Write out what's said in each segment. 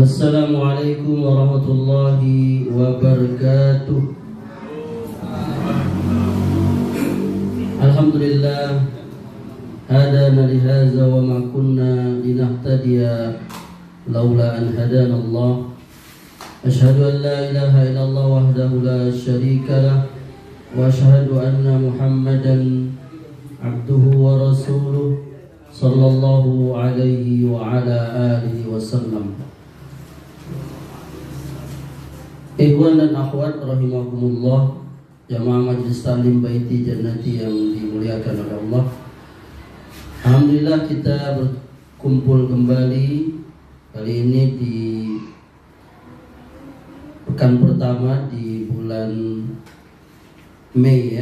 Assalamualaikum warahmatullahi wabarakatuh. Alhamdulillah hadana lihaza wa ma kunna linahtadiya laula an hadana Allah. Ashhadu an la ilaha illallah wahdahu la syarika lah wa ashhadu anna Muhammadan abduhu wa rasuluh sallallahu alaihi wa ala alihi wasallam. Ikhwan dan akhwat rahimakumullah, jamaah Majelis Taklim Baiti Jannati yang dimuliakan oleh Allah. Alhamdulillah kita berkumpul kembali kali ini di pekan pertama di bulan Mei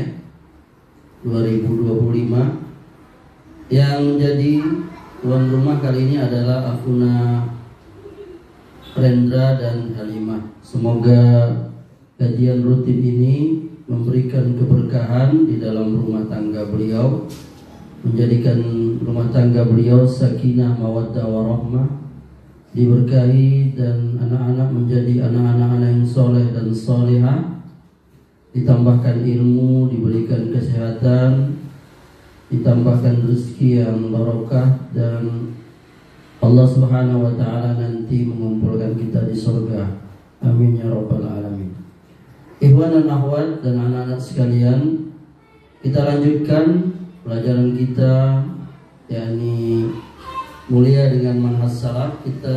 2025. Yang menjadi tuan rumah kali ini adalah Akhuna Rendra dan Halimah. Semoga kajian rutin ini memberikan keberkahan di dalam rumah tangga beliau, menjadikan rumah tangga beliau sakinah mawaddah warahmah, diberkahi dan anak-anak menjadi anak-anak yang soleh dan solehah, ditambahkan ilmu, diberikan kesehatan, ditambahkan rezeki yang barokah, dan Allah Subhanahu wa taala nanti mengumpulkan kita di surga. Amin ya rabbal alamin. Ikhwan dan akhwat dan anak-anak sekalian, kita lanjutkan pelajaran kita, yakni mulia dengan manhaj salaf. Kita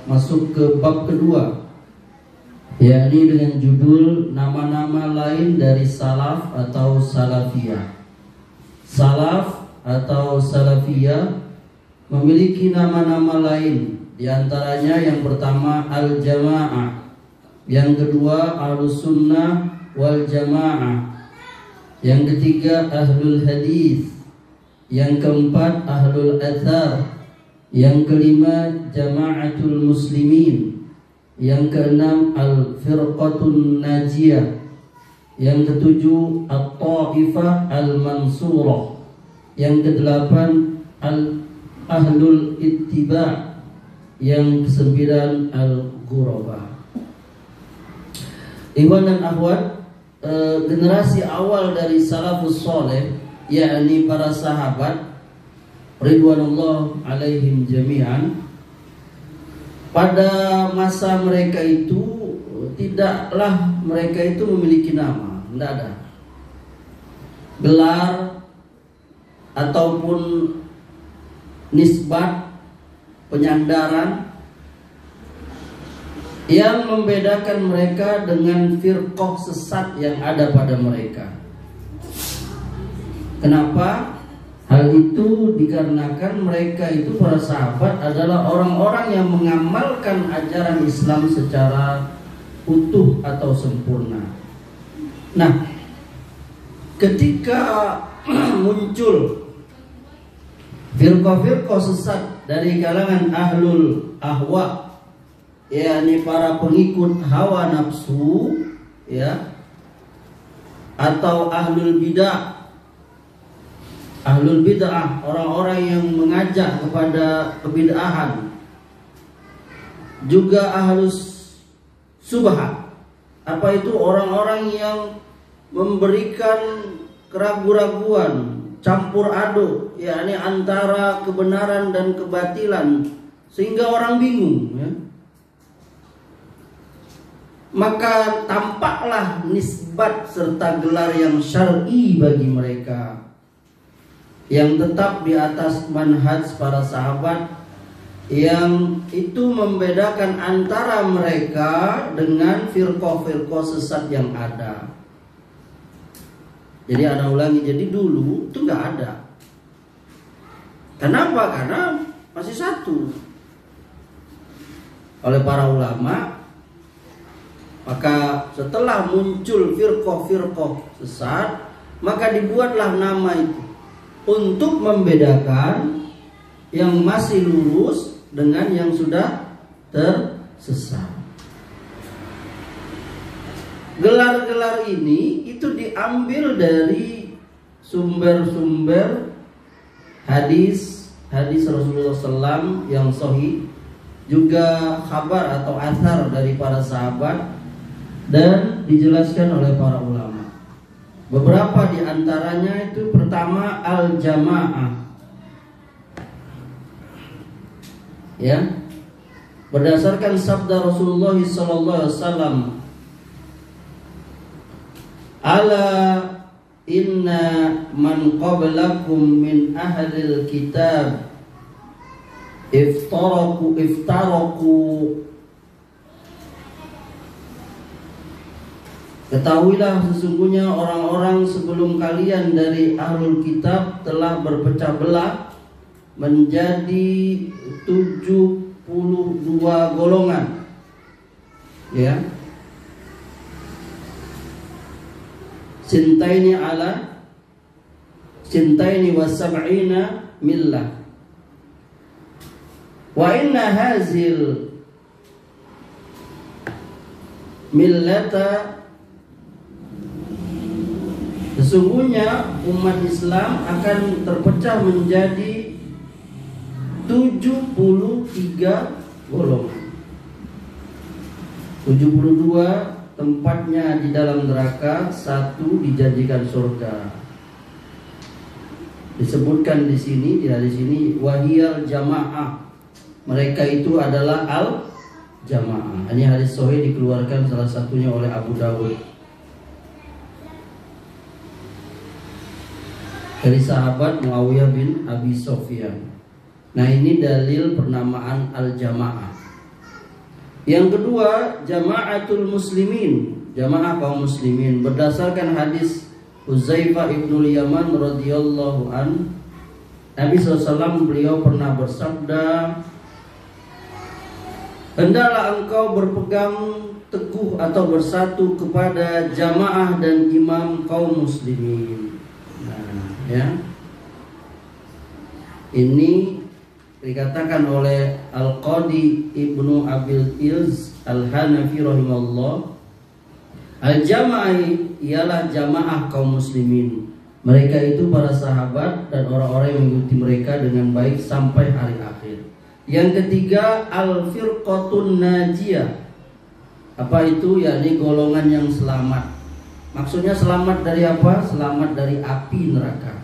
masuk ke bab kedua, yakni dengan judul nama-nama lain dari salaf atau salafiyah. Salaf atau salafiyah memiliki nama-nama lain. Di antaranya yang pertama al-jamaah, yang kedua ahlus sunnah wal jamaah, yang ketiga ahlul hadis, yang keempat ahlul athar, yang kelima jamaatul muslimin, yang keenam al-firqatun najiyah, yang ketujuh at-taifah al-mansurah, yang kedelapan ahlul ittiba', yang kesembilan al-ghuraba. Ikhwan dan akhwat, generasi awal dari salafus soleh, yakni para sahabat ridwanullah alaihim jami'an, pada masa mereka itu tidaklah mereka itu memiliki nama, tidak ada gelar ataupun nisbat penyandaran yang membedakan mereka dengan firqah sesat yang ada pada mereka. Kenapa? Hal itu dikarenakan mereka itu, para sahabat, adalah orang-orang yang mengamalkan ajaran Islam secara utuh atau sempurna. Nah, ketika muncul firqah-firqah sesat dari kalangan ahlul ahwa, yakni para pengikut hawa nafsu, atau ahlul bid'ah, orang-orang yang mengajak kepada kebid'ahan, juga ahlus subhat. Apa itu? Orang-orang yang memberikan keraguan-raguan, campur aduk, yakni antara kebenaran dan kebatilan, sehingga orang bingung, Maka tampaklah nisbat serta gelar yang syar'i bagi mereka, yang tetap di atas manhaj para sahabat, yang itu membedakan antara mereka dengan firqah-firqah sesat yang ada. Jadi ana ulangi, jadi dulu itu nggak ada. Kenapa? Karena masih satu oleh para ulama. Maka setelah muncul firqah-firqah sesat, maka dibuatlah nama itu untuk membedakan yang masih lurus dengan yang sudah tersesat. Gelar-gelar ini itu diambil dari sumber-sumber hadis Rasulullah SAW yang sahih, juga kabar atau athar dari para sahabat, dan dijelaskan oleh para ulama. Beberapa di antaranya itu pertama al-jamaah. Ya. Berdasarkan sabda Rasulullah SAW, ala inna man qablakum min ahlil kitab iftaraku ketahuilah sesungguhnya orang-orang sebelum kalian dari ahlul kitab telah berpecah belah menjadi 72 golongan. Ya. Sintaini wa sab'ina millah. Wa inna hazil millata, sesungguhnya umat Islam akan terpecah menjadi 73 golongan. 72 tempatnya di dalam neraka, 1 dijanjikan surga. Disebutkan di sini, di sini wahiyal jamaah. Mereka itu adalah al-jamaah. Ini hadis sahih dikeluarkan salah satunya oleh Abu Dawud. Dari sahabat Muawiyah bin Abi Sufyan. Nah, ini dalil pernamaan al-jamaah. Yang kedua, jama'atul muslimin, jamaah kaum muslimin. Berdasarkan hadis Huzaifah ibnul Yaman radhiyallahu an, Nabi SAW beliau pernah bersabda, hendaklah engkau berpegang teguh atau bersatu kepada jamaah dan imam kaum muslimin. Nah, ya. Ini dikatakan oleh Al-Qadi Ibnu Abil Iz Al-Hanafi rahimahullah, al-jamaah ialah jamaah kaum muslimin. Mereka itu para sahabat dan orang-orang yang mengikuti mereka dengan baik sampai hari akhir. Yang ketiga, al-firqatun najiyah. Apa itu? Yakni golongan yang selamat. Maksudnya selamat dari apa? Selamat dari api neraka.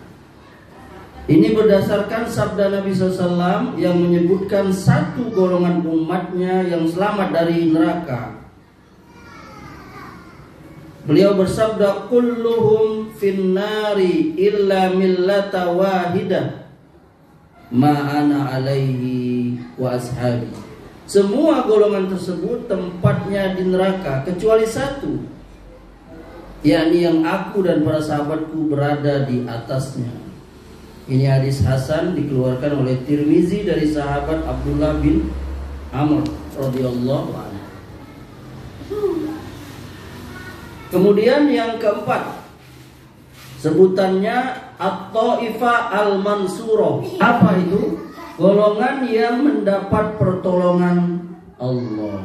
Ini berdasarkan sabda Nabi SAW yang menyebutkan satu golongan umatnya yang selamat dari neraka. Beliau bersabda, kulluhum finnari illa millata wahidah ma'ana alaihi wa ashabi. Semua golongan tersebut tempatnya di neraka kecuali satu, yakni yang aku dan para sahabatku berada di atasnya. Ini hadis hasan dikeluarkan oleh Tirmizi dari sahabat Abdullah bin Amr radhiyallahu anhu. Kemudian yang keempat, sebutannya At-Taifah Al-Mansurah. Apa itu? Golongan yang mendapat pertolongan Allah.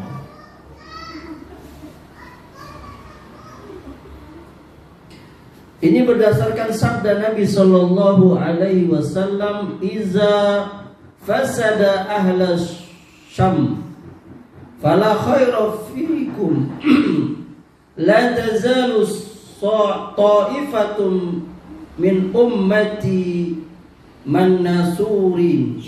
Ini berdasarkan sabda Nabi sallallahu alaihi wasallam, "Iza fasada ahla Syam fala khaira fikum la tazalu ta'ifatum min ummati man nasurin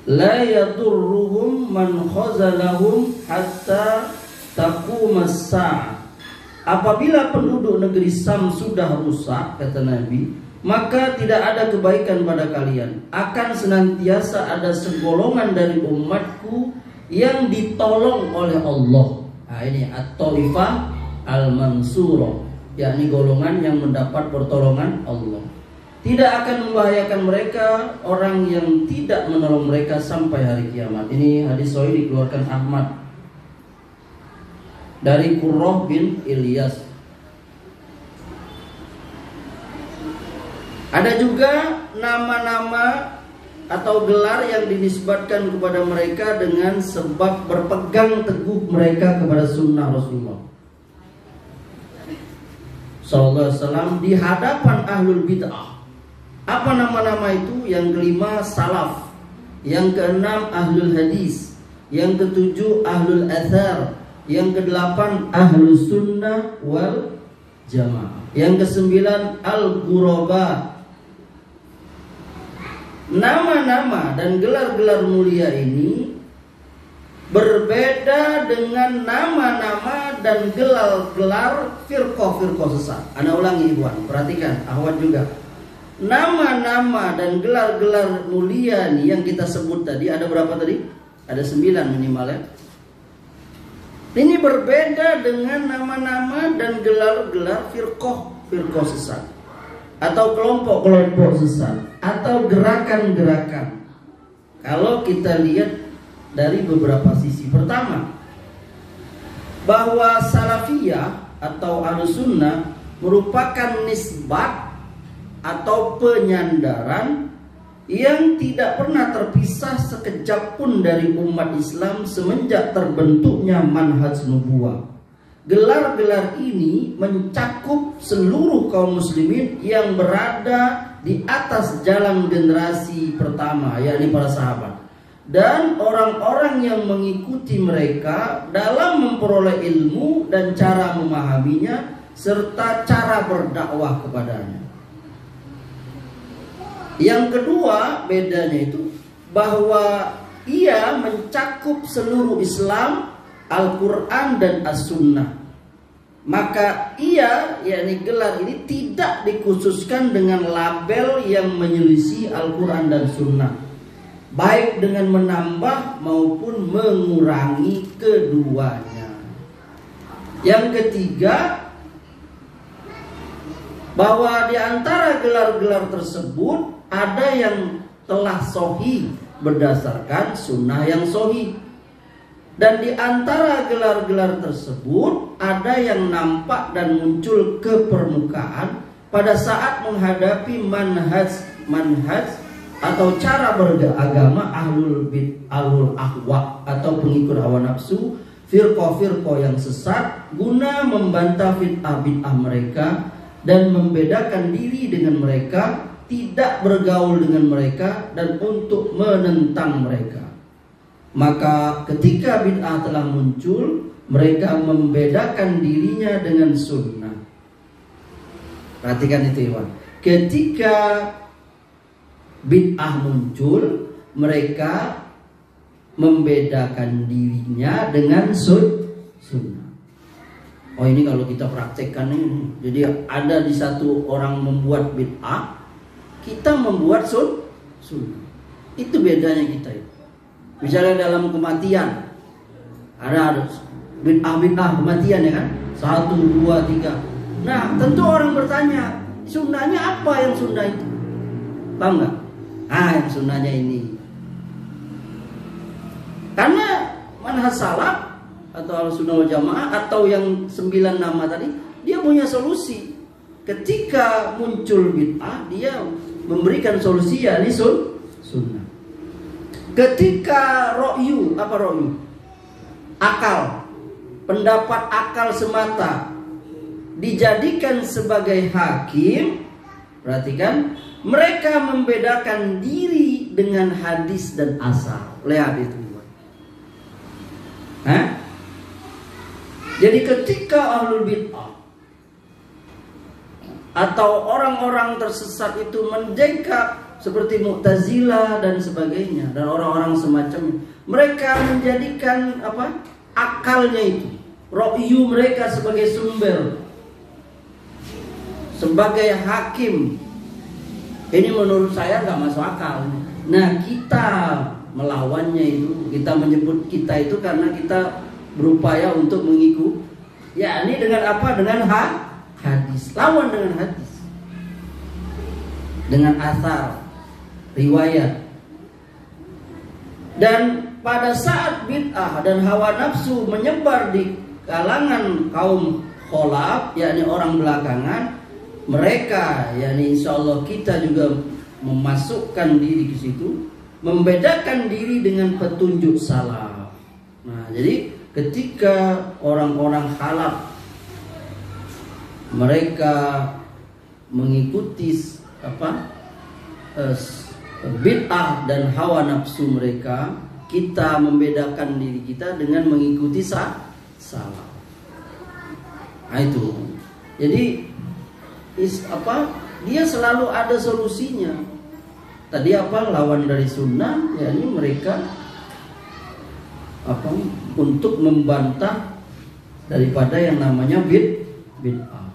la yadurruhum man khazalahum hatta taqumas sa'ah." Apabila penduduk negeri Sam sudah rusak, kata Nabi, maka tidak ada kebaikan pada kalian. Akan senantiasa ada segolongan dari umatku yang ditolong oleh Allah. Nah, ini At-Taifah Al-Mansurah, yakni golongan yang mendapat pertolongan Allah. Tidak akan membahayakan mereka orang yang tidak menolong mereka sampai hari kiamat. Ini hadis sahih dikeluarkan Ahmad dari Qurrah bin Ilyas. Ada juga nama-nama atau gelar yang dinisbatkan kepada mereka dengan sebab berpegang teguh mereka kepada sunnah Rasulullah sallallahu alaihi wasallam di hadapan ahlul bid'ah. Apa nama-nama itu? Yang kelima, salaf, Yang keenam ahlul hadis. Yang ketujuh ahlul athar. Yang kedelapan ahlus sunnah wal jamaah. Yang kesembilan al-ghuraba. Nama-nama dan gelar-gelar mulia ini berbeda dengan nama-nama dan gelar-gelar firqah-firqah sesat. Ana ulangi ikhwan, perhatikan, akhwat juga. Nama-nama dan gelar-gelar mulia nih yang kita sebut tadi, ada berapa tadi? Ada 9 minimal ya. Ini berbeda dengan nama-nama dan gelar-gelar firqah sesat, atau kelompok-kelompok sesat, atau gerakan-gerakan. Kalau kita lihat dari beberapa sisi. Pertama, bahwa salafiyah atau ahlussunnah merupakan nisbat atau penyandaran yang tidak pernah terpisah sekejap pun dari umat Islam semenjak terbentuknya manhaj nubuwah. Gelar-gelar ini mencakup seluruh kaum muslimin yang berada di atas jalan generasi pertama, yakni para sahabat, dan orang-orang yang mengikuti mereka dalam memperoleh ilmu dan cara memahaminya serta cara berdakwah kepadanya. Yang kedua bedanya itu bahwa ia mencakup seluruh Islam, Al-Quran dan As-Sunnah. Maka ia, yakni gelar ini, tidak dikhususkan dengan label yang menyelisih Al-Quran dan Sunnah, baik dengan menambah maupun mengurangi keduanya. Yang ketiga, bahwa di antara gelar-gelar tersebut ada yang telah sahih berdasarkan sunnah yang sahih, dan di antara gelar-gelar tersebut ada yang nampak dan muncul ke permukaan pada saat menghadapi manhaj atau cara beragama ahlul ahwa atau pengikut hawa nafsu, firqah-firqah yang sesat, guna membantah bid'ah mereka dan membedakan diri dengan mereka, tidak bergaul dengan mereka, dan untuk menentang mereka. Maka ketika bid'ah telah muncul, mereka membedakan dirinya dengan sunnah. Perhatikan itu, Iwan. Ketika bid'ah muncul, mereka membedakan dirinya dengan sunnah. Oh, ini kalau kita praktekkan ini. Jadi ada di satu orang membuat bid'ah, kita membuat sunnah. Itu bedanya kita itu. Misalnya dalam kematian, ada bid'ah kematian ya kan? 1, 2, 3. Nah, tentu orang bertanya, sunnahnya apa yang sunnah itu? Paham nggak? Yang sunnahnya ini. Karena manhaj salaf atau al-sunnah wal jamaah atau yang 9 nama tadi, dia punya solusi. Ketika muncul bid'ah, dia memberikan solusi, yakni sunnah. Ketika ro'yu, apa ro'yu? Akal, pendapat akal semata dijadikan sebagai hakim, perhatikan, mereka membedakan diri dengan hadis dan asar. Lihat itu. Jadi ketika ahlul bid'ah atau orang-orang tersesat itu menjengkak seperti Mu'tazilah dan sebagainya dan orang-orang semacamnya, mereka menjadikan akalnya itu, ro'yu mereka sebagai sumber, sebagai hakim. Ini menurut saya nggak masuk akal. Nah, kita melawannya itu, kita menyebut kita itu karena kita berupaya untuk mengikuti, yakni dengan apa? Dengan hadis, lawan dengan hadis, dengan asar, riwayat. Dan pada saat bid'ah dan hawa nafsu menyebar di kalangan kaum kholaf, yakni orang belakangan, mereka, yakni insya Allah kita juga memasukkan diri ke situ, membedakan diri dengan petunjuk salaf. Nah, jadi ketika orang-orang khalaf mereka mengikuti bid'ah dan hawa nafsu mereka, kita membedakan diri kita dengan mengikuti salah. Nah, itu. Jadi dia selalu ada solusinya. Tadi lawan dari sunnah, yakni mereka untuk membantah daripada yang namanya bid'ah.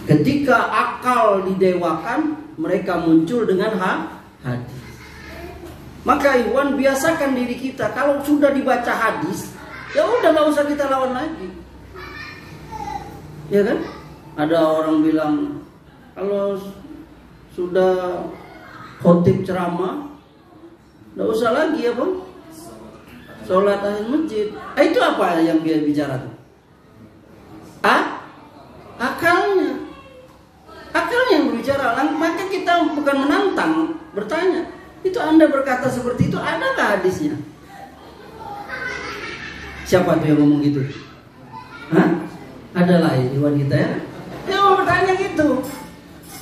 Ketika akal didewakan, mereka muncul dengan hadis. Maka Ikhwan, biasakan diri kita kalau sudah dibaca hadis, ya udah nggak usah kita lawan lagi. Ya kan? Ada orang bilang kalau sudah khotib ceramah, nggak usah lagi sholat tahiyat masjid. Itu apa yang dia bicara tuh? Akalnya yang berbicara. Maka kita bukan menantang, bertanya, itu Anda berkata seperti itu, adakah hadisnya? Siapa tuh yang ngomong gitu? Adalah Ikhwan kita ya. Dia mau bertanya gitu.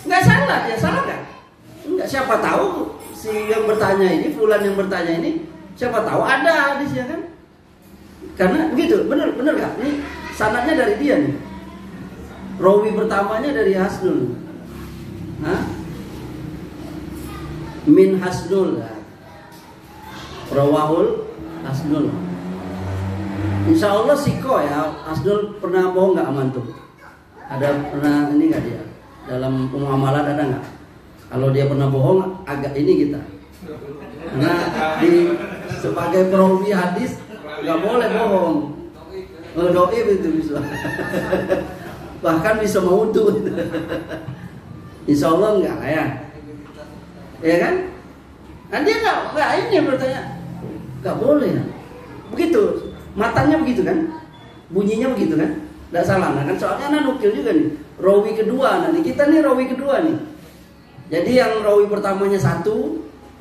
Nggak salah, dia salah kan? Enggak, siapa tahu si yang bertanya ini, fulan yang bertanya ini, siapa tahu ada hadisnya kan? Karena begitu, benar gak? Ini sanadnya dari dia nih. Rawi pertamanya dari Hasnul. Min Hasnul. Rawahul Hasnul. Insya Allah siko ya. Hasnul pernah bohong nggak aman tuh? Ada pernah ini nggak dia? Dalam muamalah ada nggak? Kalau dia pernah bohong, agak ini kita. Karena sebagai perawi hadis nggak boleh bohong. Doi itu bisa. Bahkan bisa maudhu. Insya Allah enggak lah ya. Ya kan? Nah dia enggak ini bertanya. Enggak boleh ya. Begitu. Matanya begitu kan? Bunyinya begitu kan? Enggak salah kan? Soalnya anak nukil juga nih. Rawi kedua nanti. Kita nih rawi kedua nih. Jadi yang rawi pertamanya 1.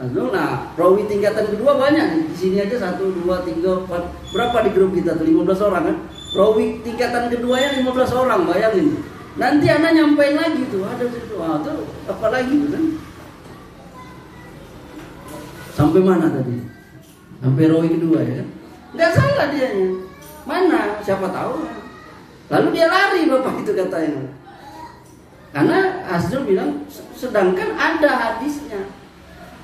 Nah, rawi tingkatan kedua banyak nih. Di sini aja 1, 2, 3, 4. Berapa di grup kita tuh? 15 orang kan? Rawi tingkatan keduanya 15 orang, bayangin. Nanti anak nyampein lagi tuh, ada situ, tuh apa lagi tuh kan? Sampai mana tadi? Sampai rawi kedua ya? Nggak salah dianya. Mana? Siapa tahu? Lalu dia lari bapak itu katanya. Karena Hasnul bilang, sedangkan ada hadisnya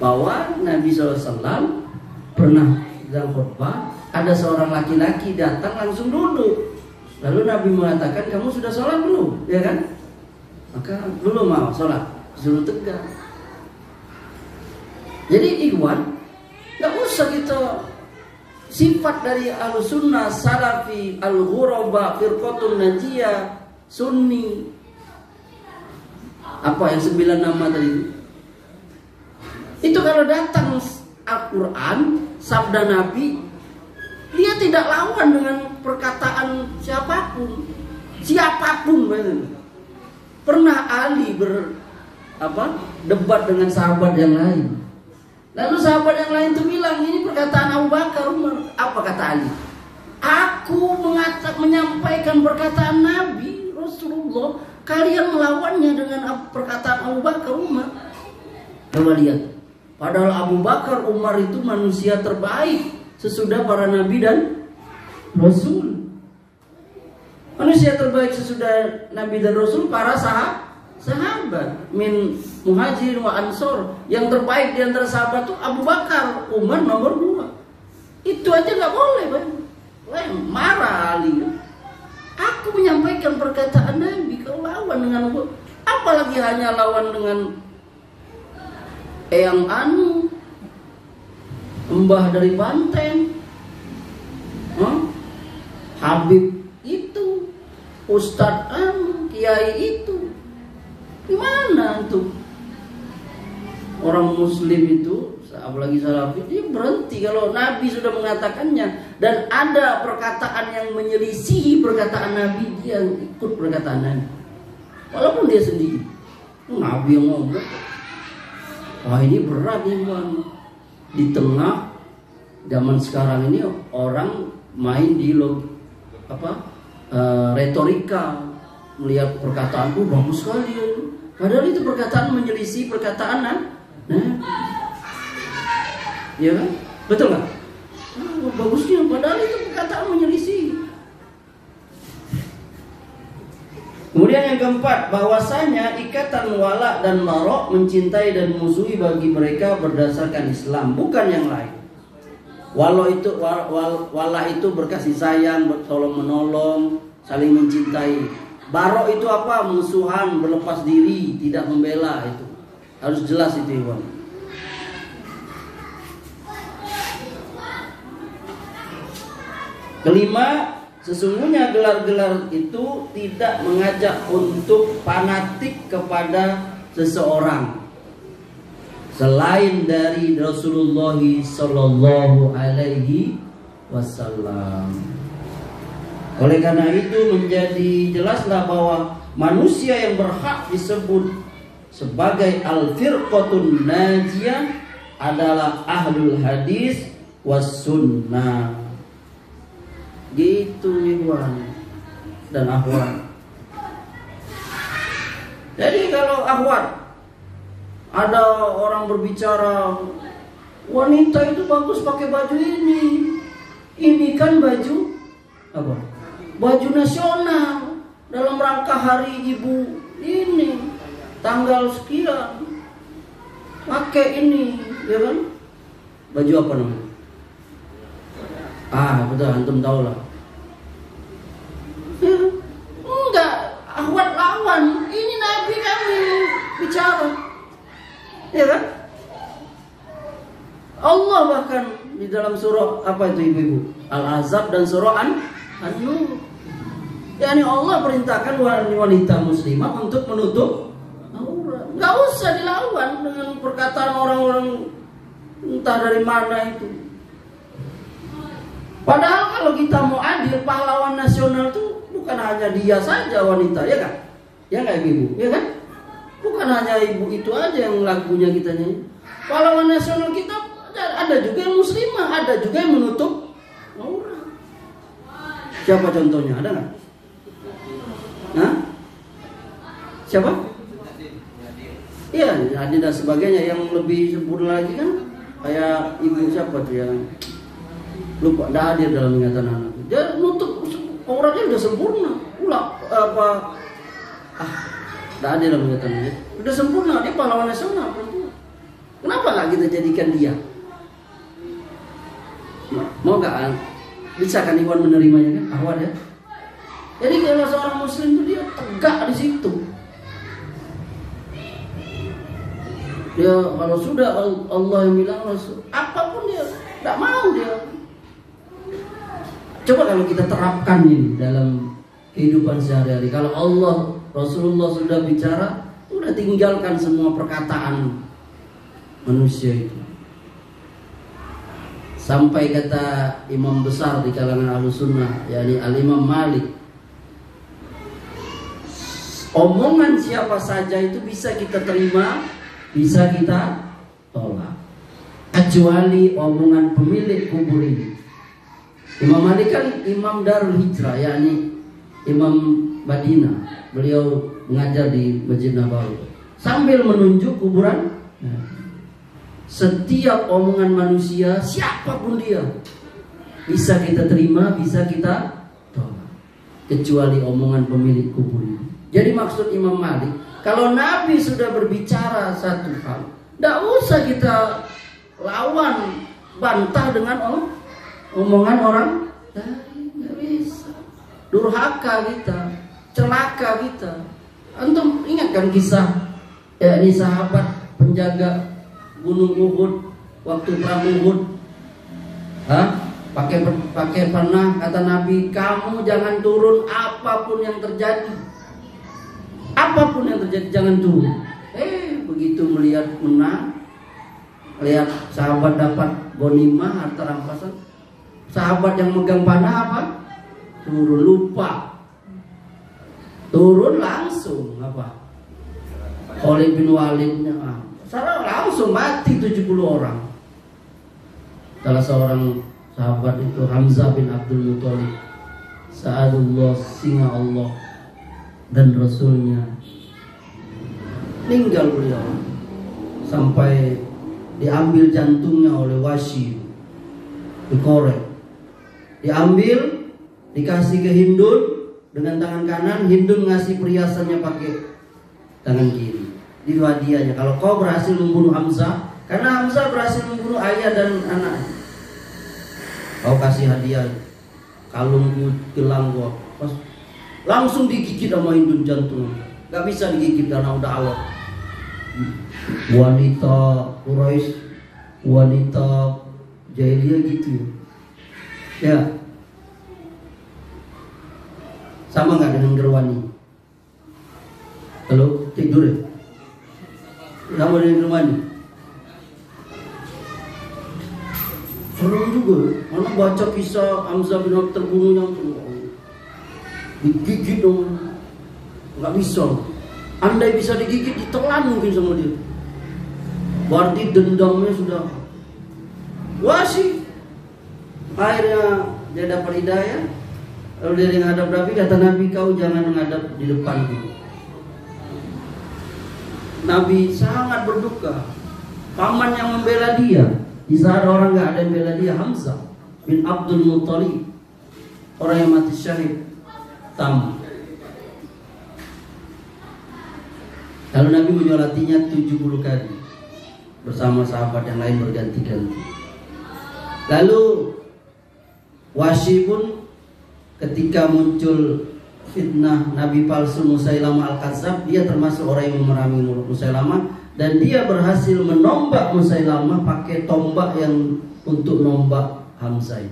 bahwa Nabi SAW pernah dalam khutbah, ada seorang laki-laki datang langsung duduk. Lalu Nabi mengatakan, kamu sudah sholat belum? Ya kan? Maka belum mau sholat, suruh tegak. Jadi Ikhwan, gak usah kita sifat dari Ahlussunnah, Salafi, Al-Ghuraba, Firqatun Najiyah, Sunni. Apa yang 9 nama tadi? Itu kalau datang Al-Quran, sabda Nabi, dia tidak lawan dengan perkataan siapapun. Pernah Ali debat dengan sahabat yang lain. Lalu sahabat yang lain itu bilang, ini perkataan Abu Bakar, Umar. Apa kata Ali? Aku menyampaikan perkataan Nabi Rasulullah, kalian melawannya dengan perkataan Abu Bakar, Umar. Coba lihat. Padahal Abu Bakar, Umar itu manusia terbaik sesudah para nabi dan rasul. Manusia terbaik sesudah nabi dan rasul para sahabat min muhajirin wa ansor. Yang terbaik di antara sahabat itu Abu Bakar, Umar nomor 2. Itu aja nggak boleh, Bang. Marah Ali. Aku menyampaikan perkataan Nabi, kalau lawan dengan apalagi hanya lawan dengan Eyang Anu, Mbah dari Banten, Habib itu, Ustadz Anu, Kiai itu, gimana tuh? Orang Muslim itu, apalagi Salafi, dia berhenti kalau Nabi sudah mengatakannya. Dan ada perkataan yang menyelisihi perkataan Nabi, dia ikut perkataan Nabi, walaupun dia sendiri. Nabi yang ngomong. Wah, ini berat nih Bang. Di tengah zaman sekarang ini orang main di retorika, melihat perkataanku bagus sekali. Padahal itu perkataan menyelisih perkataan ya kan? Betul nggak? Bagusnya, padahal itu perkataan menyelisih. Kemudian yang keempat, bahwasanya ikatan wala dan barok, mencintai dan musuhi bagi mereka berdasarkan Islam, bukan yang lain. Wala itu berkasih sayang, bertolong menolong, saling mencintai. Barok itu apa? Musuhan, berlepas diri, tidak membela. Itu harus jelas itu, Iwan. Kelima, sesungguhnya gelar-gelar itu tidak mengajak untuk fanatik kepada seseorang selain dari Rasulullah Sallallahu Alaihi Wasallam. Oleh karena itu menjadi jelaslah bahwa manusia yang berhak disebut sebagai al-firqatun najiyah adalah ahlul hadis was sunnah. Gitu ikhwan dan akhwat. Jadi kalau akhwat ada orang berbicara, wanita itu bagus pakai baju ini kan baju apa? Baju nasional dalam rangka hari ibu ini, tanggal sekian pakai ini, ya kan? Baju apa namanya? Betul, antum tahu lah. Enggak, akhwat lawan. Ini Nabi kami bicara, ya kan? Allah bahkan di dalam surah apa itu ibu-ibu? Al-Ahzab dan surah An-Nur. Yani Allah perintahkan wanita muslimah untuk menutup aurat. Enggak usah dilawan dengan perkataan orang-orang entah dari mana itu. Padahal kalau kita mau adil, pahlawan nasional itu bukan hanya dia saja wanita, ya kan? Ya nggak ibu, ya kan? Bukan hanya ibu itu aja yang lagunya kita nyanyi. Pahlawan nasional kita ada juga yang muslimah, ada juga yang menutup aurat. Siapa contohnya? Ada nggak? Hah? Siapa? Iya, Adi dan sebagainya. Yang lebih sempurna lagi kan kayak ibu siapa tuh yang lupa, tidak hadir dalam ingatan anak. Dia nutup auratnya udah sempurna. Tidak hadir dalam ingatan anak. Udah sempurna, dia pahlawan nasional. Kenapa nggak kita jadikan dia? Mau nggak? Bisa kan Iwan menerimanya kan? Ahwat ya. Jadi kalau seorang muslim itu dia tegak di situ. Dia kalau sudah Allah yang bilang apapun dia tidak mau dia. Coba kalau kita terapkan ini dalam kehidupan sehari-hari. Kalau Allah, Rasulullah sudah bicara, sudah tinggalkan semua perkataan manusia itu. Sampai kata imam besar di kalangan Ahlussunnah, yakni Al-Imam Malik, omongan siapa saja itu bisa kita terima, bisa kita tolak, kecuali omongan pemilik kubur ini. Imam Malik kan Imam Darul Hijrah, yakni Imam Madinah. Beliau mengajar di Masjid Nabawi sambil menunjuk kuburan. Setiap omongan manusia, siapapun dia, bisa kita terima, bisa kita tolak, kecuali omongan pemilik kubur ini. Jadi maksud Imam Malik, kalau Nabi sudah berbicara satu hal, tidak usah kita lawan, bantah dengan omongan orang. Tidak bisa. Durhaka kita, celaka kita. Antum ingatkan kisah ini sahabat penjaga Gunung Uhud waktu perang Uhud. Pakai panah, kata Nabi, kamu jangan turun apapun yang terjadi. Apapun yang terjadi jangan turun. Begitu melihat menang, lihat sahabat dapat ghanimah, harta rampasan, sahabat yang megang panah apa? Turun, lupa. Turun langsung apa? Khalid bin Walidnya langsung mati 70 orang. Salah seorang sahabat itu Hamzah bin Abdul Muthalib, Sa'adullah, singa Allah dan Rasulnya, meninggal beliau. Sampai diambil jantungnya oleh Wahsy, dikorek, diambil, dikasih ke Hindun dengan tangan kanan, Hindun ngasih perhiasannya pakai tangan kiri. Di hadiahnya, kalau kau berhasil membunuh Hamzah, karena Hamzah berhasil membunuh ayah dan anak, kau kasih hadiah kalungku, gelang gua. Langsung digigit sama Hindun jantung. Gak bisa digigit karena udah awet. Wanita Quraisy, wanita jahiliyah gitu ya. Sama nggak dengan Gerwani? Kalau tidur ya? Sama dengan Gerwani? Serem juga. Mana baca kisah Hamzah bin Abd terbunuh yang digigit dong, nggak bisa. Andai bisa digigit, ditelan mungkin sama dia. Berarti dendamnya sudah. Wahsy akhirnya dia dapat hidayah. Lalu dia menghadap Nabi, kata Nabi, kau jangan menghadap di depanku. Nabi sangat berduka. Paman yang membela dia, di saat orang nggak ada yang bela dia, Hamzah bin Abdul Muttalib, orang yang mati syahid. Lalu Nabi menyolatinya 70 kali bersama sahabat yang lain berganti-ganti. Lalu Wahsy pun ketika muncul fitnah Nabi palsu Musailamah Al-Kadzab, dia termasuk orang yang memerangi Musailamah, dan dia berhasil menombak Musailamah pakai tombak yang untuk nombak Hamzah.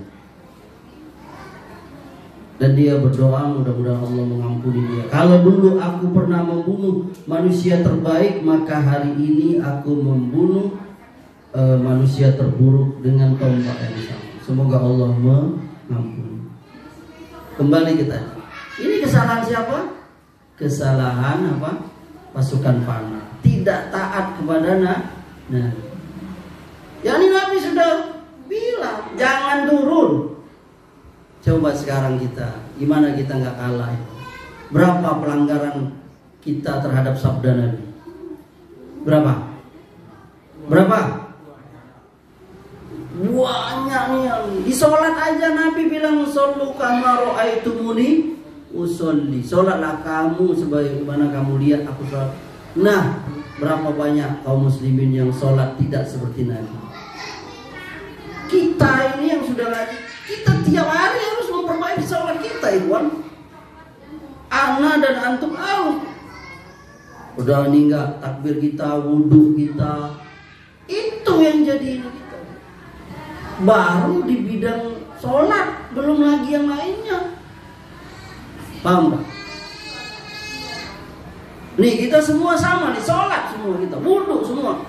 Dan dia berdoa mudah-mudahan Allah mengampuni dia. Kalau dulu aku pernah membunuh manusia terbaik, maka hari ini aku membunuh manusia terburuk dengan tombak yang sama. Semoga Allah mengampuni. Kembali kita. Ini kesalahan siapa? Kesalahan apa? Pasukan panah. Tidak taat kepada Nabi. Ya ini Nabi sudah bilang jangan turun. Coba sekarang kita, gimana kita nggak kalah? Berapa pelanggaran kita terhadap sabda Nabi? Berapa? Banyak nih. Di sholat aja Nabi bilang, "Shollu kama ra'aitumuni usolli." Sholatlah kamu sebagaimana kamu lihat aku sholat. Nah, berapa banyak kaum muslimin yang sholat tidak seperti Nabi? Kita ini yang sudah lagi, kita tiap hari harus memperbaiki sholat kita, Iwan. Ana dan antum harus. Udah ini enggak, takbir kita, wudhu kita, itu yang jadi ini kita. Baru di bidang sholat, belum lagi yang lainnya. Paham gak? Nih kita semua sama nih, sholat semua kita, wudhu semua.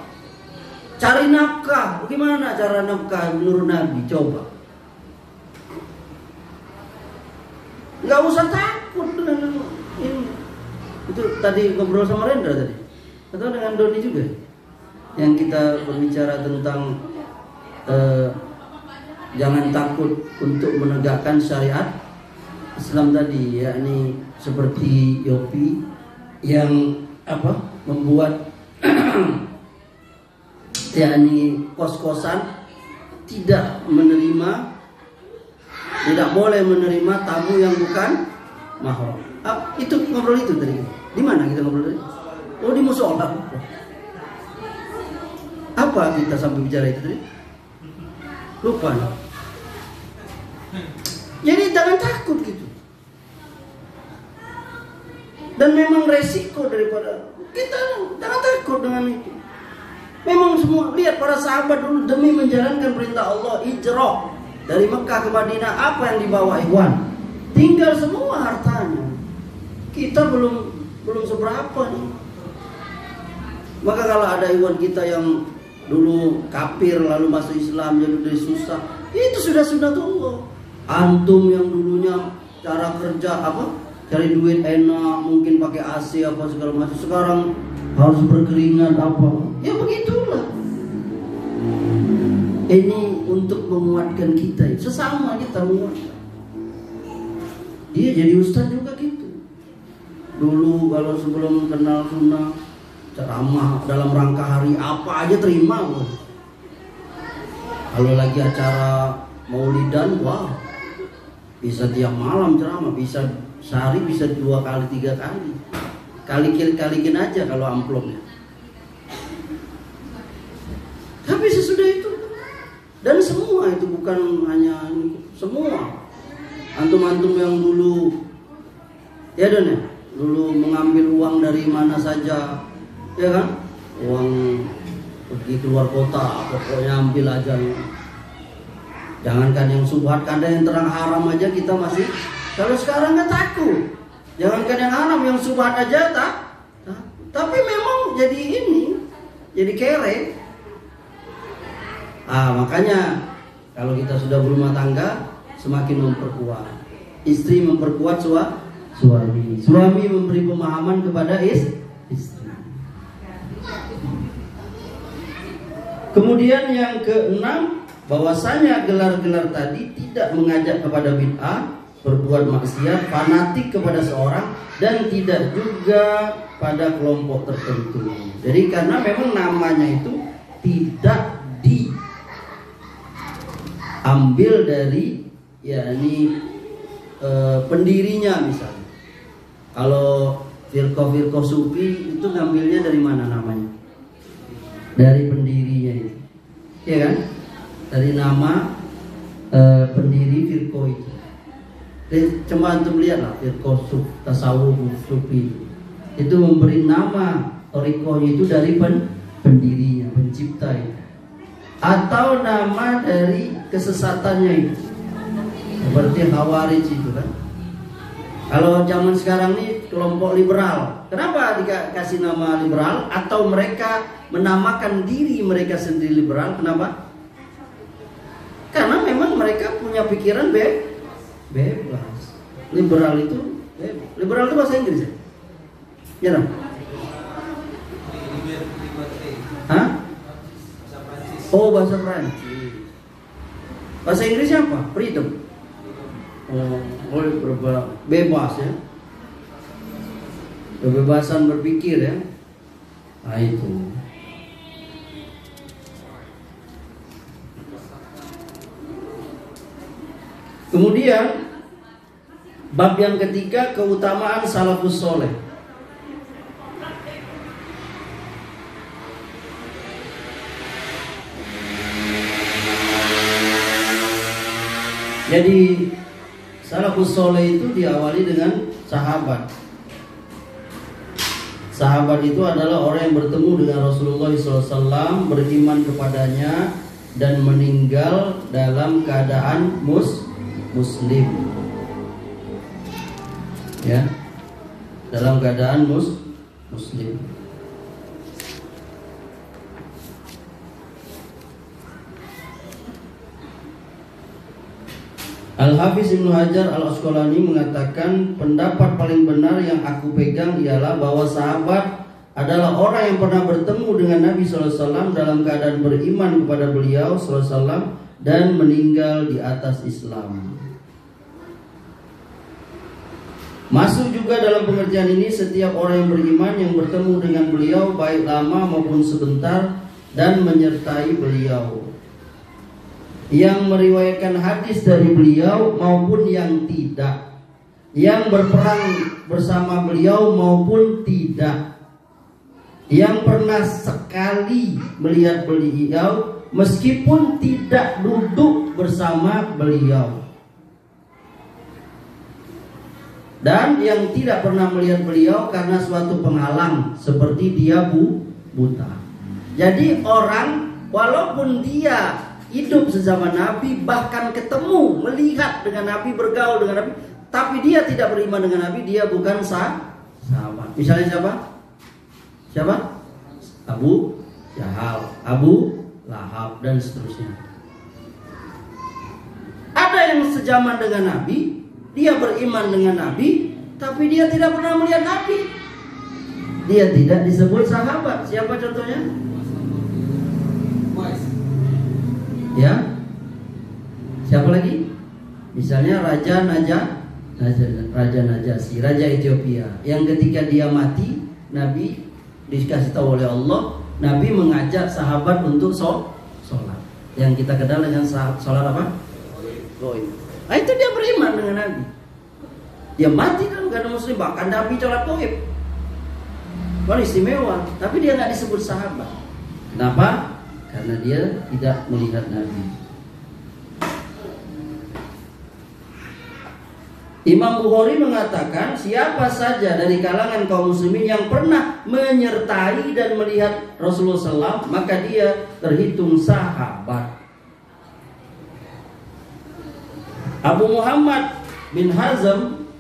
Cari nafkah, bagaimana cara nafkah menurut Nabi? Coba. Nggak usah takut dengan ini. Itu tadi ngobrol sama Rendra tadi, atau dengan Doni juga, yang kita berbicara tentang jangan takut untuk menegakkan syariat Islam tadi, yakni seperti Yopi yang membuat yakni kos-kosan tidak boleh menerima tamu yang bukan mahram. Itu ngobrol itu tadi. Di mana kita ngobrol tadi? Oh, di musola. Apa kita sampai bicara itu tadi? Lupa. Jadi jangan takut gitu. Dan memang resiko daripada kita, jangan takut dengan itu. Memang semua, lihat para sahabat dulu demi menjalankan perintah Allah hijrah dari Mekah ke Madinah, apa yang dibawa Iwan? Tinggal semua hartanya. Kita belum seberapa nih. Maka kalau ada Iwan kita yang dulu kafir lalu masuk Islam jadi udah susah, itu sudah sunatullah. Antum yang dulunya cara kerja cari duit enak, mungkin pakai AC apa segala macam, sekarang harus berkeringat ya begitulah. Ini untuk menguatkan kita, sesama kita menguatkan. Iya, jadi ustaz juga gitu. Dulu kalau sebelum kenal sunnah, ceramah dalam rangka hari apa aja terima. Kalau lagi acara Maulidan, wah, bisa tiap malam ceramah, bisa sehari bisa 2 kali 3 kali. Kalikin aja kalau amplopnya. Tapi sesudah itu, dan semua itu bukan hanya semua. Antum-antum yang dulu, ya dan ya, dulu mengambil uang dari mana saja, ya kan? Uang pergi keluar kota, pokoknya ambil aja. Jangankan yang subhat, kadang yang terang haram aja kita masih. Kalau sekarang kan takut. Jangankan yang haram, yang subhat aja tak. Tapi memang jadi ini, jadi kere. Makanya kalau kita sudah berumah tangga, semakin memperkuat. Istri memperkuat suami. Suami memberi pemahaman kepada istri. Kemudian yang keenam, bahwasanya gelar-gelar tadi tidak mengajak kepada bid'ah, berbuat maksiat, fanatik kepada seorang, dan tidak juga pada kelompok tertentu. Jadi karena memang namanya itu tidak diambil dari pendirinya misalnya. Kalau firqah sufi itu ngambilnya dari mana namanya? Dari pendirinya itu, ya kan? Dari nama pendiri firqah itu. Coba antum lihatlah firqah tasawuf sufi itu memberi nama thariqahnya itu dari pendirinya, pencipta itu, atau nama dari kesesatannya itu, seperti Khawarij itu kan. Kalau zaman sekarang ini kelompok liberal, kenapa dikasih nama liberal? Atau mereka menamakan diri mereka sendiri liberal, kenapa? Karena memang mereka punya pikiran bebas. Liberal itu bebas. Liberal itu bahasa Inggris ya? Ya dong? Hah? Oh, bahasa Prancis. Bahasa Inggrisnya apa? Freedom. Bebas ya. Kebebasan berpikir ya. Nah itu. Kemudian bab yang ketiga, keutamaan salafus soleh. Jadi salafus soleh itu diawali dengan sahabat. Sahabat itu adalah orang yang bertemu dengan Rasulullah SAW, beriman kepadanya, dan meninggal dalam keadaan muslim. Ya, dalam keadaan muslim. Al-Hafiz Ibnu Hajar Al-Asqalani mengatakan, pendapat paling benar yang aku pegang ialah bahwa sahabat adalah orang yang pernah bertemu dengan Nabi SAW dalam keadaan beriman kepada beliau SAW dan meninggal di atas Islam. Masuk juga dalam pengertian ini setiap orang yang beriman yang bertemu dengan beliau baik lama maupun sebentar dan menyertai beliau, yang meriwayatkan hadis dari beliau maupun yang tidak, yang berperang bersama beliau maupun tidak, yang pernah sekali melihat beliau meskipun tidak duduk bersama beliau, dan yang tidak pernah melihat beliau karena suatu penghalang seperti dia buta. Jadi orang walaupun dia hidup sezaman Nabi, bahkan ketemu, melihat dengan Nabi, bergaul dengan Nabi, tapi dia tidak beriman dengan Nabi, dia bukan sahabat. Misalnya siapa? Abu Jahal, Abu Lahab, dan seterusnya. Ada yang sezaman dengan Nabi, dia beriman dengan Nabi, tapi dia tidak pernah melihat Nabi. Dia tidak disebut sahabat. Siapa contohnya? Ya, siapa lagi? Misalnya Raja Najasyi, Raja Ethiopia, yang ketika dia mati, Nabi dikasih tahu oleh Allah, Nabi mengajak sahabat untuk sholat. yang kita kenal dengan sholat apa? Goib. Nah, itu dia beriman dengan Nabi. Dia mati dalam keadaan muslim, bahkan Nabi sholat goib. Wah, istimewa. Tapi dia nggak disebut sahabat. Kenapa? Karena dia tidak melihat Nabi. Imam Bukhari mengatakan, siapa saja dari kalangan kaum muslimin yang pernah menyertai dan melihat Rasulullah SAW, maka dia terhitung sahabat. Abu Muhammad bin Hazm,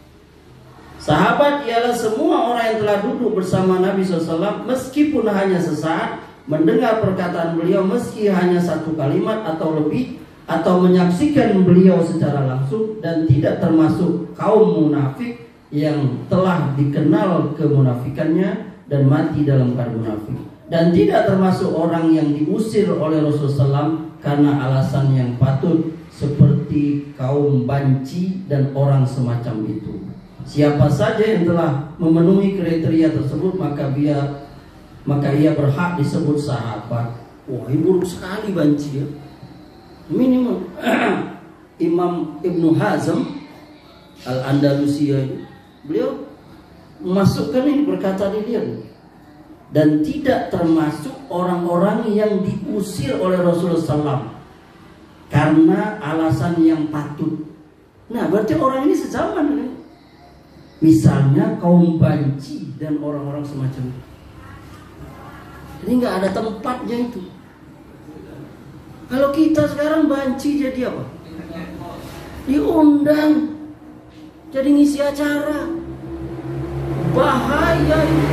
sahabat ialah semua orang yang telah duduk bersama Nabi SAW meskipun hanya sesaat, mendengar perkataan beliau meski hanya satu kalimat atau lebih, atau menyaksikan beliau secara langsung, dan tidak termasuk kaum munafik yang telah dikenal kemunafikannya dan mati dalam keadaan munafik, dan tidak termasuk orang yang diusir oleh Rasulullah SAW karena alasan yang patut seperti kaum banci dan orang semacam itu. Siapa saja yang telah memenuhi kriteria tersebut maka ia berhak disebut sahabat. Wah, ini buruk sekali banci ya. Minimal Imam Ibnu Hazm Al-Andalusia, beliau memasukkan ini perkataan ini, dan tidak termasuk orang-orang yang diusir oleh Rasulullah SAW karena alasan yang patut. Nah, berarti orang ini sezaman kan? Misalnya kaum banci dan orang-orang semacam itu. Ini nggak ada tempatnya itu. Kalau kita sekarang banci jadi apa? Diundang jadi ngisi acara. Bahaya ini.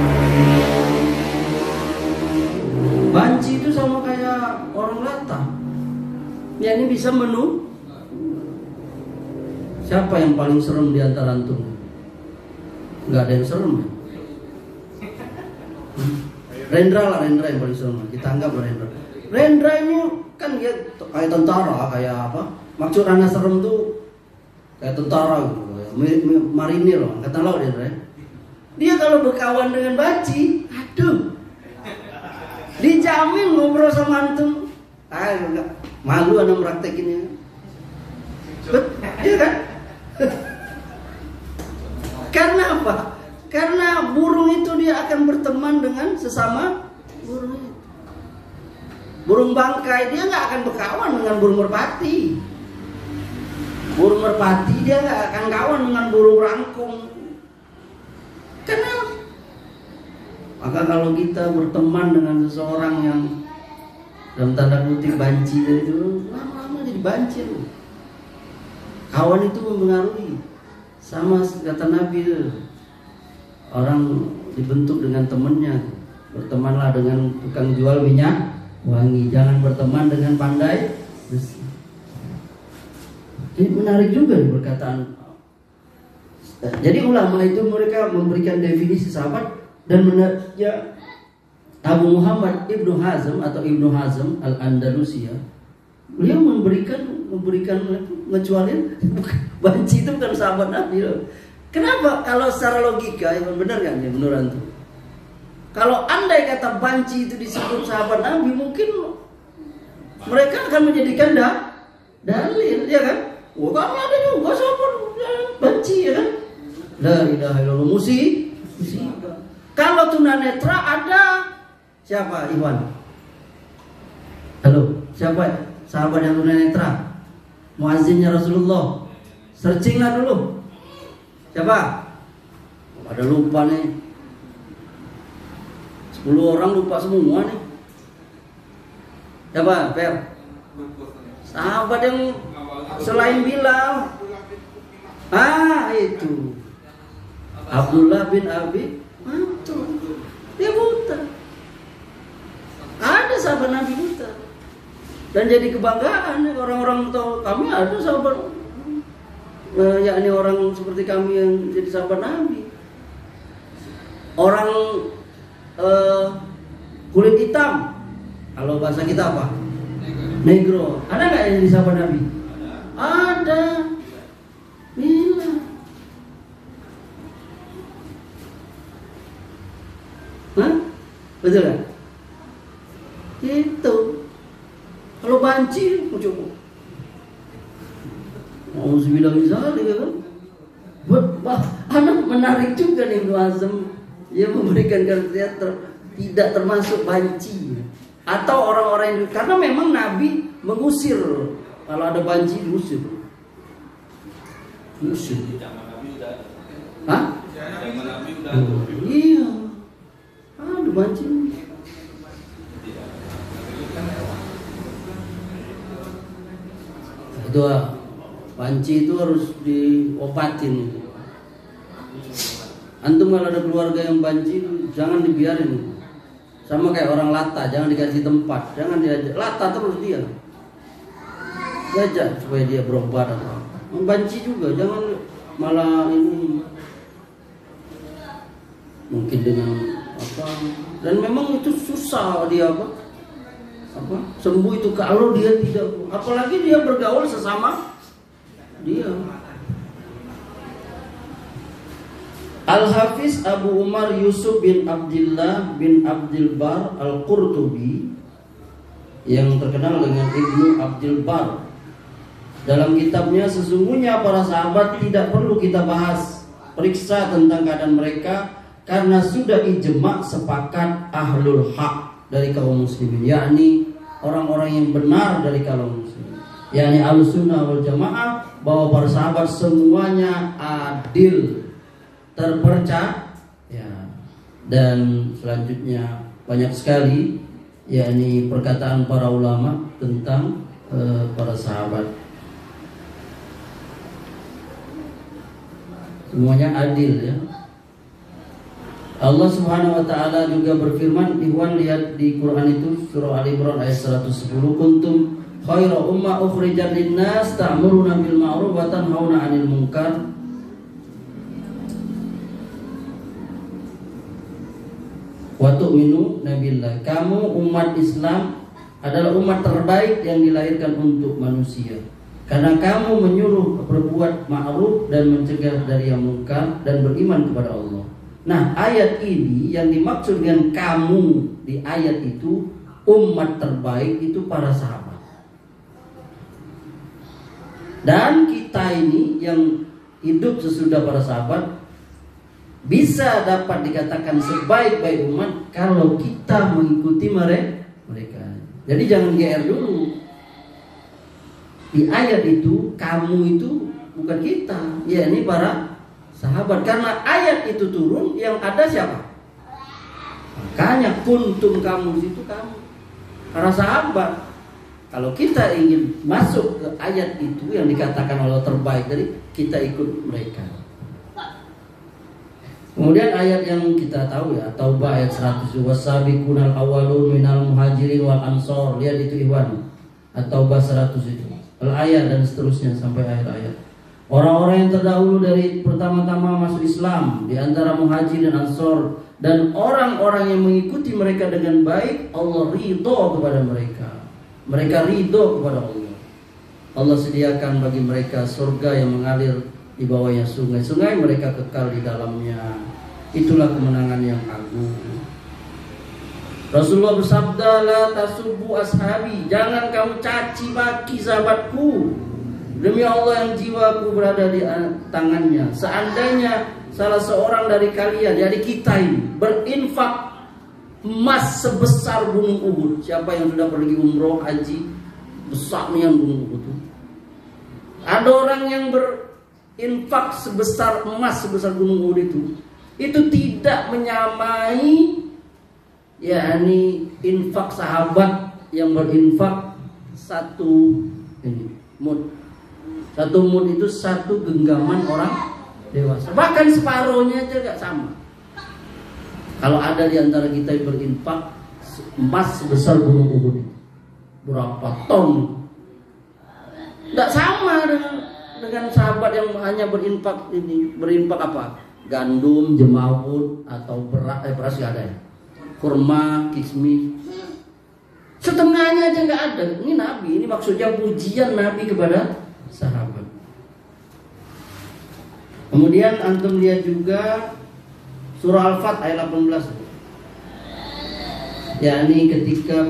Banci itu sama kayak orang latah. Ya, ini bisa menu. Siapa yang paling serem di antara antum? Nggak ada yang serem ya? Rendra yang paling serem. Kita anggap Rendra. Rendra ini kan dia kayak tentara, kayak apa? Maksud anak serem tuh kayak tentara gitu, marinir loh, angkatan laut Rendra. Dia kalau berkawan dengan banci, aduh, dijamin ngobrol sama antum. Enggak malu anak meraktekinnya. Iya kan? Karena apa? Karena burung itu dia akan berteman dengan sesama burung itu. Burung bangkai dia nggak akan berkawan dengan burung merpati. Burung merpati dia nggak akan kawan dengan burung rangkong. Kenapa? Maka kalau kita berteman dengan seseorang yang dalam tanda kutip banci itu, lama-lama jadi banci loh. Kawan itu mempengaruhi. Sama kata Nabi itu, orang dibentuk dengan temannya. Bertemanlah dengan tukang jual minyak wangi, jangan berteman dengan pandai besi. Ini menarik juga nih perkataan. Jadi ulama itu mereka memberikan definisi sahabat, dan ya, Abu Muhammad Ibnu Hazm atau Ibnu Hazm Al-Andalusia, beliau memberikan ngecualin banci itu bukan sahabat Nabi loh. Kenapa? Kalau secara logika ya benar kan ya menurut antum? Kalau andai kata banci itu disebut sahabat Nabi, mungkin mereka akan menjadikan dalil, ya kan? Wah, kami ada juga sahabat banci, ya kan? La ilaha illallah, musibah. Kalau tunanetra ada siapa, Iwan? Halo, siapa sahabat yang tunanetra? Muazzinnya Rasulullah. Searchinglah dulu. Siapa? Ada lupa nih. 10 orang lupa semua nih. Siapa? Per? Sahabat yang selain Bilal. Itu Abdullah bin Abi Mantul. Dia buta. Ada sahabat Nabi buta. Dan jadi kebanggaan orang-orang tahu kami ada sahabat, yakni orang seperti kami yang jadi sahabat Nabi. Orang kulit hitam, kalau bahasa kita apa? Negro. Ada nggak yang jadi sahabat Nabi? Ada. Bila. Hah? Betul kan? Itu. Kalau banci, coba. Auzubillah min dzalik kan. Anak menarik juga nih Ibnu Hazm. Dia memberikan kriteria tidak termasuk banci atau orang-orang yang, karena memang Nabi mengusir kalau ada banci diusir. Hah? Iya. Ada banci. Itu banci itu harus diobatin. Antum kalau ada keluarga yang banci, jangan dibiarin. Sama kayak orang lata, jangan dikasih tempat, jangan diajak. Lata terus dia. Diajak supaya dia berobat. Banci juga, jangan malah ini. Mungkin dengan apa? Dan memang itu susah dia apa? Sembuh itu kalau dia tidak, apalagi dia bergaul sesama dia. Al-Hafiz Abu Umar Yusuf bin Abdullah bin Abdul Bar Al-Qurtubi yang terkenal dengan Ibnu Abdul Bar, dalam kitabnya sesungguhnya para sahabat tidak perlu kita bahas periksa tentang keadaan mereka karena sudah ijma' sepakat ahlul haq dari kaum muslimin, yakni orang-orang yang benar dari kaum muslimin, yakni Ahlussunnah wal Jamaah, bahwa para sahabat semuanya adil, terpercaya, ya. Dan selanjutnya banyak sekali yakni perkataan para ulama tentang para sahabat, semuanya adil, ya. Allah Subhanahu wa taala juga berfirman, Ikhwan, lihat di Quran itu surah Ali Imran ayat 110, kuntum khaira umma ukhrijat linnas ta'muruna bil ma'ruf wa tanhauna 'anil munkar wa tu'minu nabillah. Kamu umat Islam adalah umat terbaik yang dilahirkan untuk manusia, karena kamu menyuruh berbuat ma'ruf dan mencegah dari yang munkar dan beriman kepada Allah. Nah, ayat ini yang dimaksud dengan kamu di ayat itu, umat terbaik itu para sahabat. Dan kita ini yang hidup sesudah para sahabat bisa dapat dikatakan sebaik-baik umat kalau kita mengikuti mereka. Jadi jangan GR dulu. Di ayat itu kamu itu bukan kita, ya ini para sahabat, karena ayat itu turun yang ada siapa? Makanya kuntum, kamu itu kamu, para sahabat. Kalau kita ingin masuk ke ayat itu yang dikatakan Allah terbaik, dari kita ikut mereka. Kemudian ayat yang kita tahu ya, Taubah ayat 100, wasabiqunal awwalun minal muhajirin wal ansor. Lihat itu Iwan, At-Taubah 100 itu, al-ayat dan seterusnya sampai akhir ayat. Orang-orang yang terdahulu dari pertama-tama masuk Islam di antara muhajir dan ansor, dan orang-orang yang mengikuti mereka dengan baik, Allah ridho kepada mereka. Mereka ridho kepada Allah. Allah sediakan bagi mereka surga yang mengalir di bawahnya sungai-sungai, mereka kekal di dalamnya. Itulah kemenangan yang agung. Rasulullah bersabda, la tasubbu ashabi, jangan kamu caci maki sahabatku. Demi Allah yang jiwaku berada di tangannya, seandainya salah seorang dari kalian, dari kita ini, berinfak emas sebesar gunung Uhud. Siapa yang sudah pergi umroh haji, besarnya gunung Uhud. Ada orang yang berinfak sebesar emas sebesar gunung Uhud itu tidak menyamai yakni infak sahabat yang berinfak satu mud. Satu mud itu satu genggaman orang dewasa. Bahkan separuhnya aja gak sama. Kalau ada di antara kita yang berinfak emas sebesar gunung Uhud, berapa ton? Gak sama dengan sahabat yang hanya berinfak ini. Berinfak apa? Gandum, jemawut, atau beras gak ada ya? Kurma, kismis. Setengahnya aja gak ada. Ini Nabi, ini maksudnya pujian Nabi kepada sahabat. Kemudian antum lihat juga surah Al-Fat ayat 18. Ya, ini ketika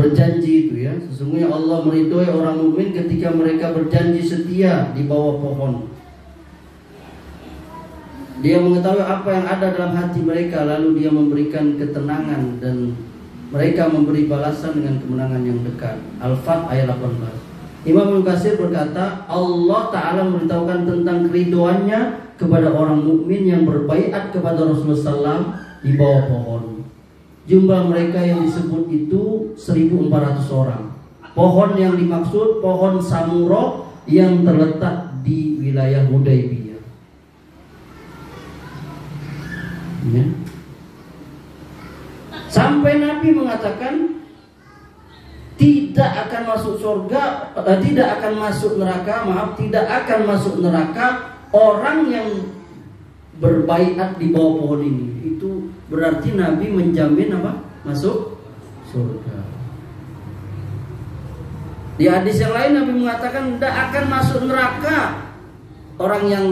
berjanji itu ya. Sesungguhnya Allah meridhoi orang mukmin ketika mereka berjanji setia di bawah pohon. Dia mengetahui apa yang ada dalam hati mereka, lalu dia memberikan ketenangan dan mereka memberi balasan dengan kemenangan yang dekat. Al-Fat ayat 18. Imam Ibnu Katsir berkata, Allah Ta'ala memberitahukan tentang keriduannya kepada orang mukmin yang berbaiat kepada Rasulullah SAW di bawah pohon. Jumlah mereka yang disebut itu 1.400 orang. Pohon yang dimaksud pohon Samura yang terletak di wilayah Hudaybiyah. Ya. Sampai Nabi mengatakan tidak akan masuk surga, tidak akan masuk neraka, tidak akan masuk neraka orang yang berbaiat di bawah pohon ini. Itu berarti Nabi menjamin apa? Masuk surga. Di hadis yang lain Nabi mengatakan tidak akan masuk neraka orang yang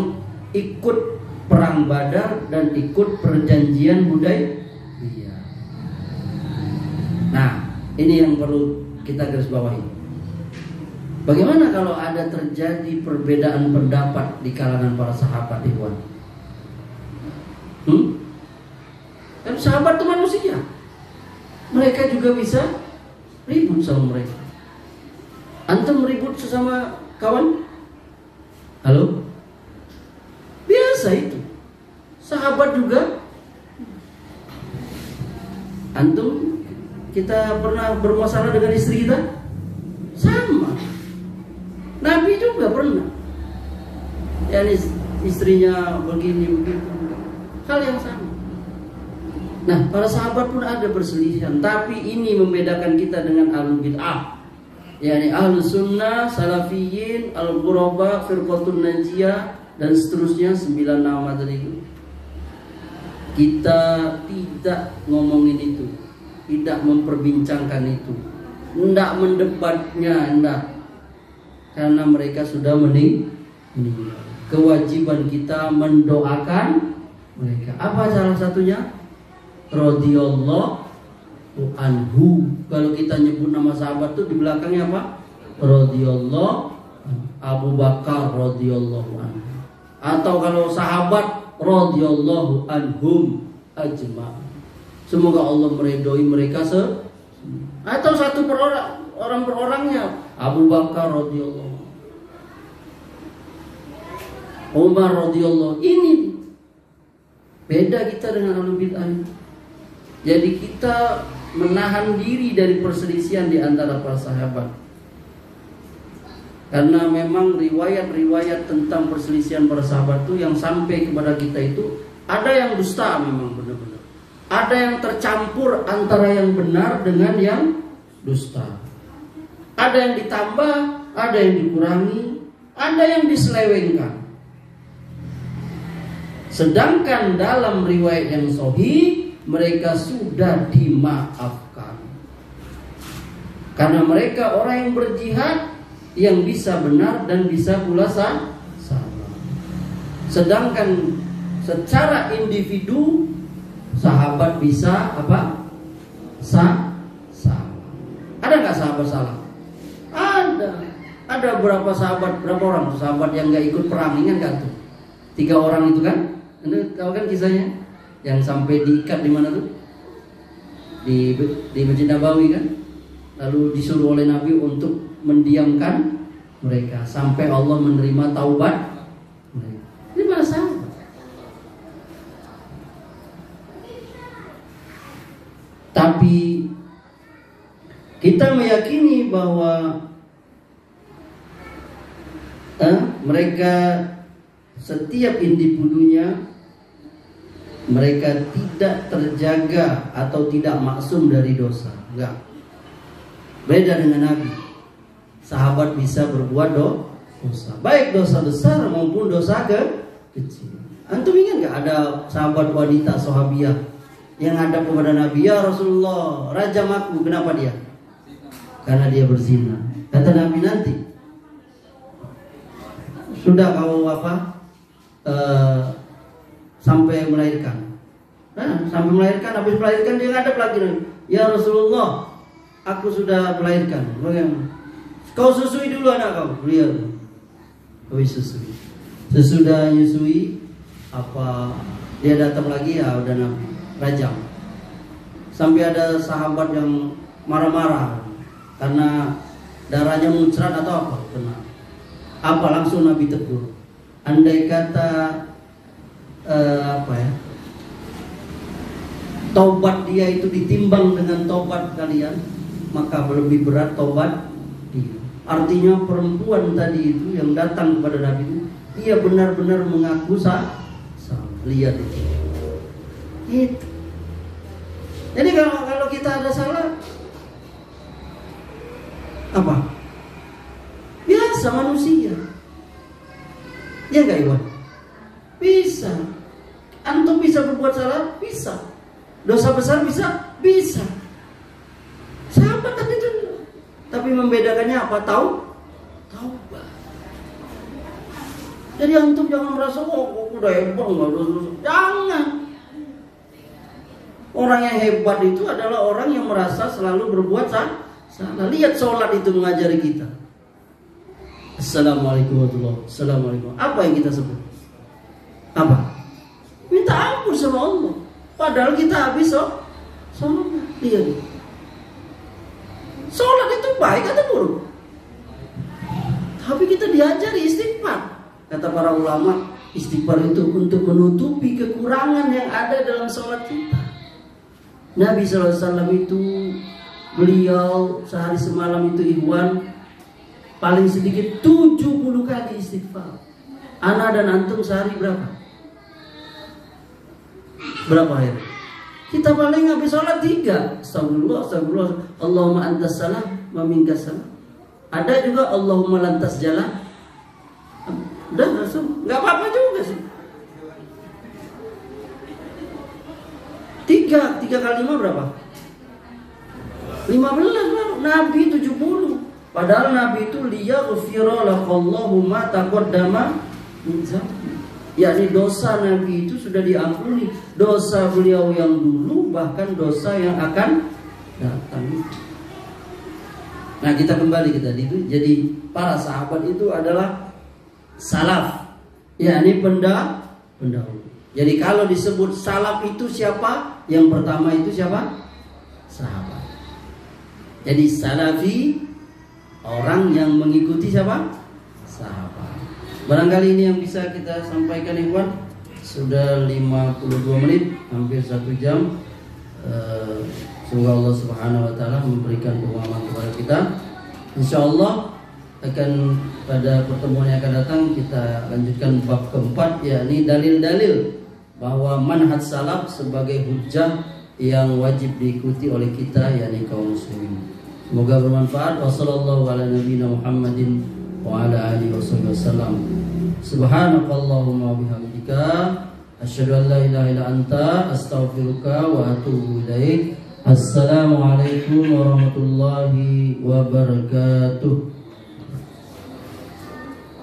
ikut perang Badar dan ikut perjanjian Hudaybiyah. Nah, ini yang perlu kita garis bawahi. Bagaimana kalau ada terjadi perbedaan pendapat di kalangan para sahabat, Ikhwan? Kan sahabat itu manusia. Mereka juga bisa ribut sama mereka. Antum ribut sesama kawan? Halo? Biasa itu. Sahabat juga. Antum, kita pernah bermasalah dengan istri kita? Sama. Nabi juga pernah. Ya, istrinya begini. Hal yang sama. Nah, para sahabat pun ada perselisihan, tapi ini membedakan kita dengan ahlul bid'ah. yakni ahlus sunnah, salafiyin, al-ghuraba, firqatun najiyah, dan seterusnya 9 nama tadi itu. Kita tidak ngomongin itu, tidak memperbincangkan itu, tidak mendebatnya, tidak, karena mereka sudah meninggal. Kewajiban kita mendoakan mereka. Apa salah satunya? Radhiyallahu anhu. Kalau kita nyebut nama sahabat tuh di belakangnya apa? Radhiyallahu Abu Bakar radhiyallahu anhu. Atau kalau sahabat radhiyallahu anhum ajma. Semoga Allah meridhoi mereka atau satu per orang per orangnya. Abu Bakar radhiyallahu, Umar radhiyallahu. Ini beda kita dengan ahlul bid'ah. Jadi kita menahan diri dari perselisihan di antara para sahabat. Karena memang riwayat-riwayat tentang perselisihan para sahabat itu yang sampai kepada kita itu ada yang dusta memang benar-benar. Ada yang tercampur antara yang benar dengan yang dusta. Ada yang ditambah, ada yang dikurangi, ada yang diselewengkan. Sedangkan dalam riwayat yang sahih mereka sudah dimaafkan. Karena mereka orang yang berjihad, yang bisa benar dan bisa pula salah. Sedangkan secara individu sahabat bisa apa? Salah. Ada nggak sahabat salah? Ada. Ada berapa sahabat? Berapa orang sahabat yang nggak ikut perang? Ingat nggak tuh? 3 orang itu kan? Anda tahu kan kisahnya? Yang sampai diikat di mana tuh? Di Masjid Nabawi kan? Lalu disuruh oleh Nabi untuk mendiamkan mereka sampai Allah menerima taubat mereka. Ini para sahabat. Tapi kita meyakini bahwa mereka setiap individunya mereka tidak terjaga atau tidak maksum dari dosa. Enggak. Beda dengan Nabi. Sahabat bisa berbuat dosa, baik dosa besar maupun dosa kecil. Antum ingat enggak ada sahabat wanita sahabiah yang hadap kepada Nabi, "Ya Rasulullah, rajam aku." Kenapa dia? Karena dia berzina. Kata Nabi, nanti sudah kau sampai melahirkan. Nah, sampai melahirkan, habis melahirkan dia ngadep lagi. "Ya Rasulullah, aku sudah melahirkan. Bagaimana? Kau susui dulu anak kau. Beliau habis susui. Sesudah nyusui, apa dia datang lagi, ya udah Nabi rajam. Sampai ada sahabat yang marah-marah karena darahnya muncrat atau apa, kena. Apa langsung Nabi tegur. Andai kata taubat dia itu ditimbang dengan taubat kalian, maka lebih berat taubat dia. Artinya perempuan tadi itu yang datang kepada Nabi itu, dia benar-benar mengaku salah. Lihat itu. Itu. Jadi kalau kita ada salah, apa? Biasa manusia. Ya enggak Iwan? Bisa. Antum bisa berbuat salah? Bisa. Dosa besar bisa? Bisa. Sahabat tadi itu. Tapi membedakannya apa? Taubat. Jadi antum jangan merasa udah hebat enggak dosa. Jangan. Orang yang hebat itu adalah orang yang merasa selalu berbuat salah. Lihat sholat itu mengajari kita. Assalamualaikum warahmatullahi wabarakatuh. Assalamualaikum. Apa yang kita sebut? Apa? Minta ampun sama Allah. Padahal kita habis sholat. Lihat. Sholat itu baik atau buruk? Tapi kita diajari istighfar. Kata para ulama, istighfar itu untuk menutupi kekurangan yang ada dalam sholat kita. Nabi SAW itu, beliau sehari semalam itu Ikhwan, paling sedikit 70 kali istighfar. Ana dan antum sehari berapa? Berapa hari? Kita paling habis sholat 3. Astagfirullah. Allahumma antas salam wa minkas salam. Ada juga Allahumma lantas jalan. Udah langsung, nggak apa-apa juga sih. 3 kali 5 berapa? 15 baru. Nabi 70. Padahal Nabi itu liyaghfira lakallahu ma taqaddama min dzambi. Yakni dosa Nabi itu sudah diampuni. Dosa beliau yang dulu, bahkan dosa yang akan datang. Nah, kita kembali ke tadi itu. Jadi para sahabat itu adalah salaf, yakni pendahulu. Jadi kalau disebut salaf itu siapa? Yang pertama itu siapa? Sahabat. Jadi salafi orang yang mengikuti siapa? Sahabat. Barangkali ini yang bisa kita sampaikan Ikhwan. Sudah 52 menit, hampir 1 jam. Semoga Allah Subhanahu wa taala memberikan pemahaman kepada kita. Insyaallah akan pada pertemuan yang akan datang kita lanjutkan bab keempat, yakni dalil-dalil bahwa manhaj salaf sebagai hujjah yang wajib diikuti oleh kita, yakni kaum muslimin. Semoga bermanfaat. Wassallallahu ala nabiyina Muhammadin wa ala alihi wasallam. Subhanakallahumma wa bihamdika asyhadu an la ilaha illa anta astaghfiruka wa atubu ilaik. Assalamualaikum warahmatullahi wabarakatuh.